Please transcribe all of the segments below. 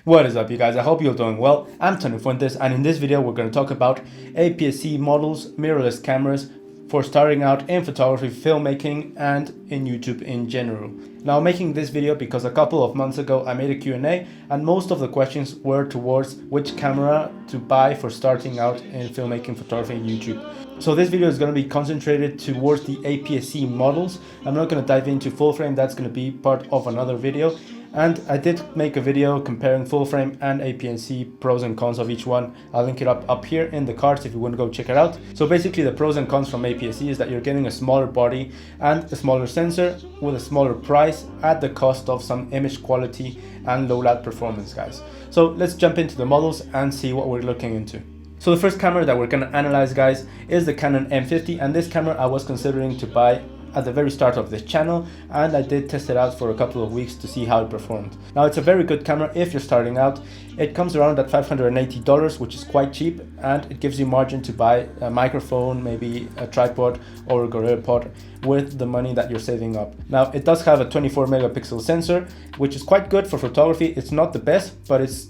What is up, you guys? I hope you're doing well. I'm Tony Fuentes, and in this video we're going to talk about APS-C models, mirrorless cameras for starting out in photography, filmmaking, and in YouTube in general. Now, I'm making this video because a couple of months ago I made a Q&A, and most of the questions were towards which camera to buy for starting out in filmmaking, photography, and YouTube. So this video is going to be concentrated towards the APS-C models. I'm not going to dive into full frame, that's going to be part of another video. And I did make a video comparing full frame and APS-C, pros and cons of each one. I'll link it up here in the cards if you want to go check it out. So basically the pros and cons from APS-C is that you're getting a smaller body and a smaller sensor with a smaller price at the cost of some image quality and low light performance, guys. So let's jump into the models and see what we're looking into. So the first camera that we're going to analyze, guys, is the Canon M50, and this camera I was considering to buy at the very start of this channel, and I did test it out for a couple of weeks to see how it performed. Now, it's a very good camera if you're starting out. It comes around at $580, which is quite cheap, and it gives you margin to buy a microphone, maybe a tripod or a gorilla pod with the money that you're saving up. Now, it does have a 24 megapixel sensor, which is quite good for photography. It's not the best, but it's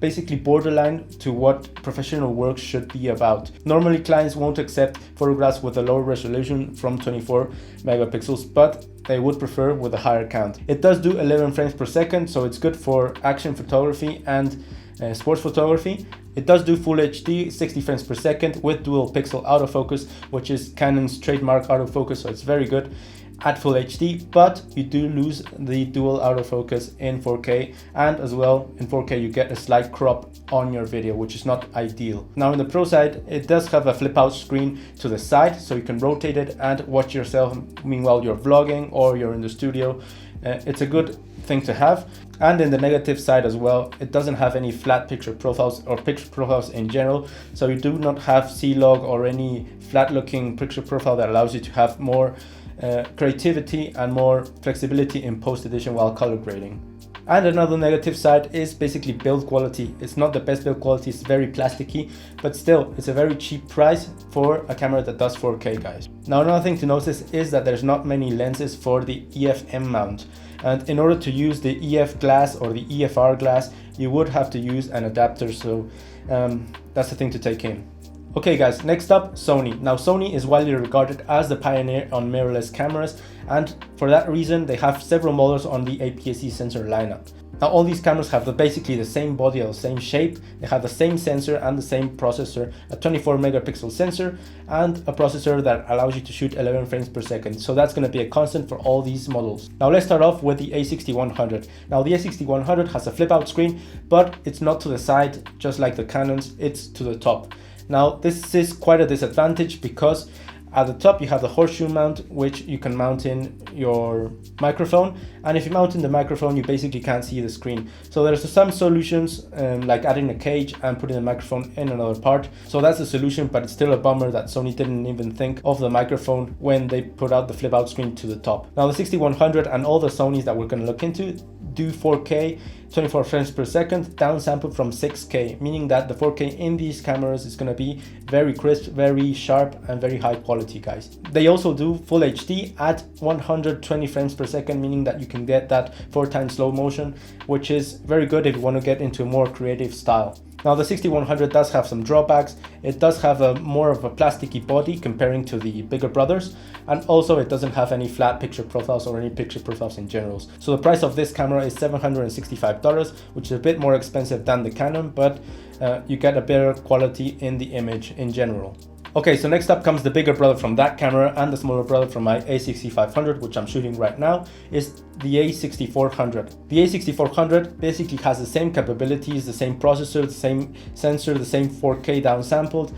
basically borderline to what professional work should be about. Normally clients won't accept photographs with a lower resolution from 24 megapixels, but they would prefer with a higher count. It does do 11 frames per second, so it's good for action photography and sports photography. It does do full HD 60 frames per second with dual pixel autofocus, which is Canon's trademark autofocus, so it's very good at full HD, but you do lose the dual autofocus in 4K, and as well in 4K you get a slight crop on your video, which is not ideal. Now, in the pro side, it does have a flip out screen to the side, so you can rotate it and watch yourself meanwhile you're vlogging or you're in the studio. It's a good thing to have. And in the negative side as well, it doesn't have any flat picture profiles or picture profiles in general, so you do not have C-Log or any flat looking picture profile that allows you to have more creativity and more flexibility in post-edition while color grading. And another negative side is basically build quality. It's not the best build quality, it's very plasticky, but still it's a very cheap price for a camera that does 4K, guys. Now, another thing to notice is that there's not many lenses for the EF-M mount, and in order to use the EF glass or the EFR glass, you would have to use an adapter, so that's the thing to take in. Okay, guys, next up, Sony. Now, Sony is widely regarded as the pioneer on mirrorless cameras, and for that reason they have several models on the APS-C sensor lineup. Now, all these cameras have basically the same body or the same shape. They have the same sensor and the same processor, a 24 megapixel sensor and a processor that allows you to shoot 11 frames per second. So that's going to be a constant for all these models. Now, let's start off with the A6100. Now, the A6100 has a flip out screen, but it's not to the side just like the Canons, it's to the top. Now, this is quite a disadvantage because at the top you have the horseshoe mount, which you can mount in your microphone, and if you mount in the microphone you basically can't see the screen. So there's some solutions like adding a cage and putting the microphone in another part. So that's a solution, but it's still a bummer that Sony didn't even think of the microphone when they put out the flip out screen to the top. Now, the 6100 and all the Sonys that we're going to look into do 4K 24 frames per second downsampled from 6K, meaning that the 4K in these cameras is going to be very crisp, very sharp, and very high quality, guys. They also do full HD at 120 frames per second, meaning that you can get that 4x slow motion, which is very good if you want to get into a more creative style. Now, the 6100 does have some drawbacks. It does have a more of a plasticky body comparing to the bigger brothers, and also it doesn't have any flat picture profiles or any picture profiles in general. So the price of this camera is $765, which is a bit more expensive than the Canon, but you get a better quality in the image in general. Okay, so next up comes the bigger brother from that camera, and the smaller brother from my A6500, which I'm shooting right now, is the A6400. The A6400 basically has the same capabilities, the same processor, the same sensor, the same 4K downsampled,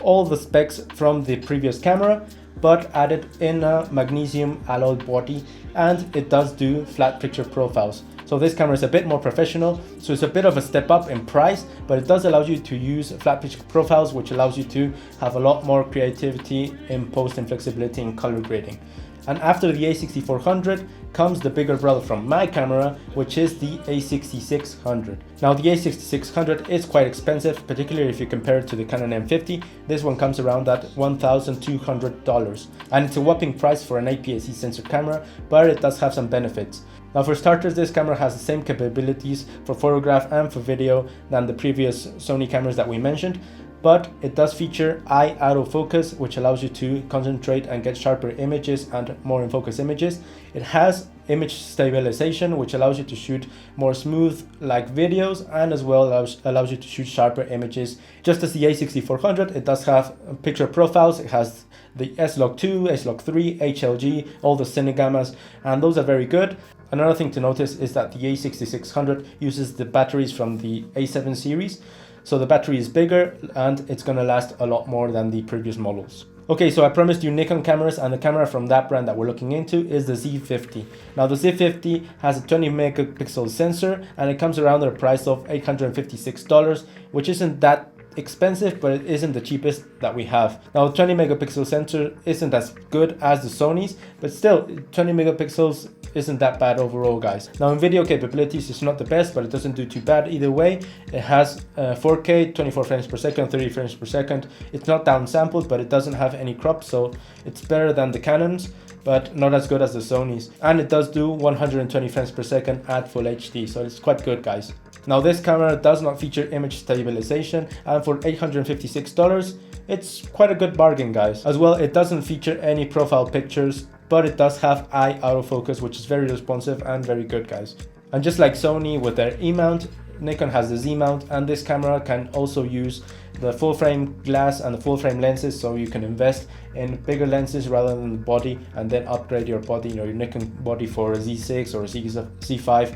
all the specs from the previous camera, but added in a magnesium alloy body, and it does do flat picture profiles. So this camera is a bit more professional, so it's a bit of a step up in price, but it does allow you to use flat picture profiles, which allows you to have a lot more creativity in post and flexibility in color grading. And after the A6400 comes the bigger brother from my camera, which is the A6600. Now the A6600 is quite expensive, particularly if you compare it to the Canon M50. This one comes around at $1,200, and it's a whopping price for an APS-C sensor camera, but it does have some benefits. Now for starters, this camera has the same capabilities for photograph and for video than the previous Sony cameras that we mentioned, but it does feature eye autofocus, which allows you to concentrate and get sharper images and more in focus images. It has image stabilization, which allows you to shoot more smooth like videos, and as well allows you to shoot sharper images. Just as the A6400, it does have picture profiles. It has the S-Log2, S-Log3, HLG, all the cinegammas, and those are very good. Another thing to notice is that the A6600 uses the batteries from the A7 series. So the battery is bigger and it's gonna last a lot more than the previous models. Okay, so I promised you Nikon cameras, and the camera from that brand that we're looking into is the Z50. Now the Z50 has a 20 megapixel sensor and it comes around at a price of $856, which isn't that expensive, but it isn't the cheapest that we have. Now the 20 megapixel sensor isn't as good as the Sony's, but still 20 megapixels isn't that bad overall, guys. Now in video capabilities, it's not the best, but it doesn't do too bad either way. It has 4K, 24 frames per second, 30 frames per second. It's not downsampled, but it doesn't have any crop, so it's better than the Canons, but not as good as the Sony's. And it does do 120 frames per second at full HD, so it's quite good, guys. Now this camera does not feature image stabilization, and for $856, it's quite a good bargain, guys. As well, it doesn't feature any profile pictures, but it does have eye autofocus, which is very responsive and very good, guys. And just like Sony with their E-mount, Nikon has the Z-mount, and this camera can also use the full frame glass and the full frame lenses, so you can invest in bigger lenses rather than the body, and then upgrade your body, your Nikon body for a Z6 or a Z5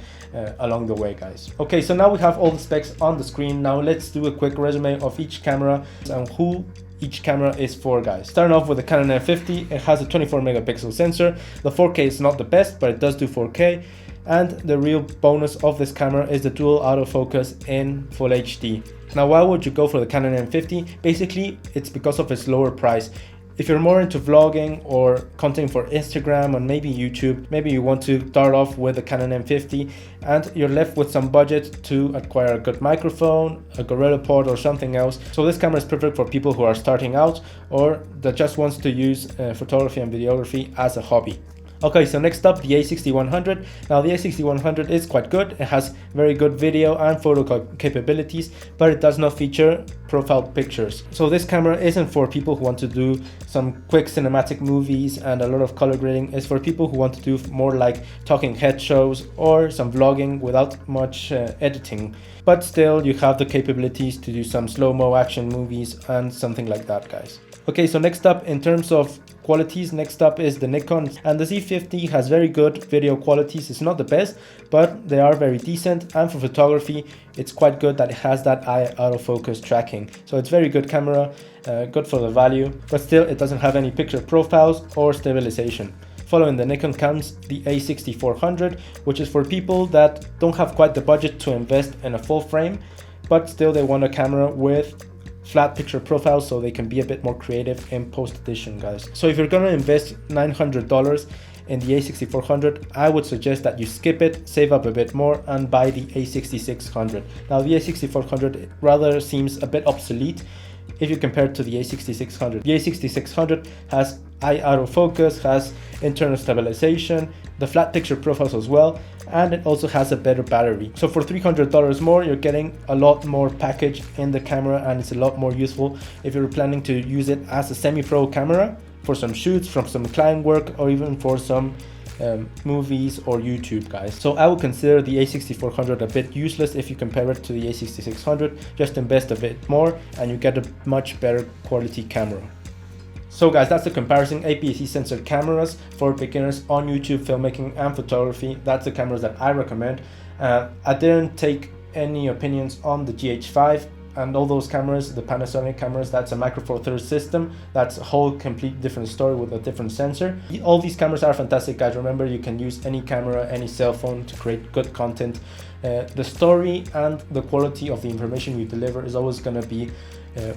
along the way, guys. Okay, so now we have all the specs on the screen. Now let's do a quick resume of each camera and who each camera is for, guys. Starting off with the Canon M50, it has a 24 megapixel sensor. The 4K is not the best, but it does do 4K. And the real bonus of this camera is the dual autofocus in full HD. Now, why would you go for the Canon M50? Basically, it's because of its lower price. If you're more into vlogging or content for Instagram or maybe YouTube, maybe you want to start off with the Canon M50 and you're left with some budget to acquire a good microphone, a Gorilla Pod or something else. So this camera is perfect for people who are starting out or that just wants to use photography and videography as a hobby. Okay, so next up, the A6100. Now the A6100 is quite good. It has very good video and photo capabilities, but it does not feature profile pictures. So this camera isn't for people who want to do some quick cinematic movies and a lot of color grading. It's for people who want to do more like talking head shows or some vlogging without much editing. But still, you have the capabilities to do some slow-mo action movies and something like that, guys. Okay, so next up, in terms of qualities, next up is the Nikon, and the Z50 has very good video qualities. It's not the best, but they are very decent, and for photography it's quite good that it has that eye autofocus tracking. So it's very good camera, good for the value, but still it doesn't have any picture profiles or stabilization. Following the Nikon comes the A6400, which is for people that don't have quite the budget to invest in a full frame, but still they want a camera with flat picture profiles so they can be a bit more creative in post-edition, guys. So if you're gonna invest $900 in the A6400, I would suggest that you skip it, save up a bit more and buy the A6600. Now the A6400 rather seems a bit obsolete if you compare it to the A6600. The A6600 has eye autofocus, has internal stabilization, the flat picture profiles as well, and it also has a better battery. So for $300 more, you're getting a lot more package in the camera, and it's a lot more useful if you're planning to use it as a semi-pro camera for some shoots, from some client work, or even for some movies or YouTube, guys. So I would consider the A6400 a bit useless if you compare it to the A6600. Just invest a bit more and you get a much better quality camera. So guys, that's the comparison APS-C sensor cameras for beginners on YouTube, filmmaking and photography. That's the cameras that I recommend. I didn't take any opinions on the GH5 and all those cameras, the Panasonic cameras. That's a Micro Four Thirds system. That's a whole complete different story with a different sensor. All these cameras are fantastic, guys. Remember, you can use any camera, any cell phone to create good content. The story and the quality of the information you deliver is always going to be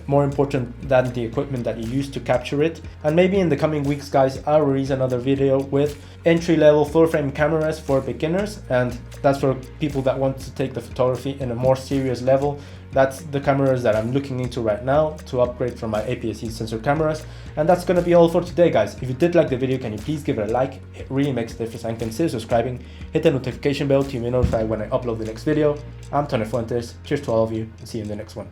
more important than the equipment that you use to capture it. And maybe in the coming weeks, guys, I'll release another video with entry-level full-frame cameras for beginners, and that's for people that want to take the photography in a more serious level. That's the cameras that I'm looking into right now to upgrade from my APS-C sensor cameras. And that's gonna be all for today, guys. If you did like the video, can you please give it a like? It really makes a difference, and consider subscribing. Hit the notification bell to be notified when I upload the next video. I'm Tony Fuentes. Cheers to all of you, and see you in the next one.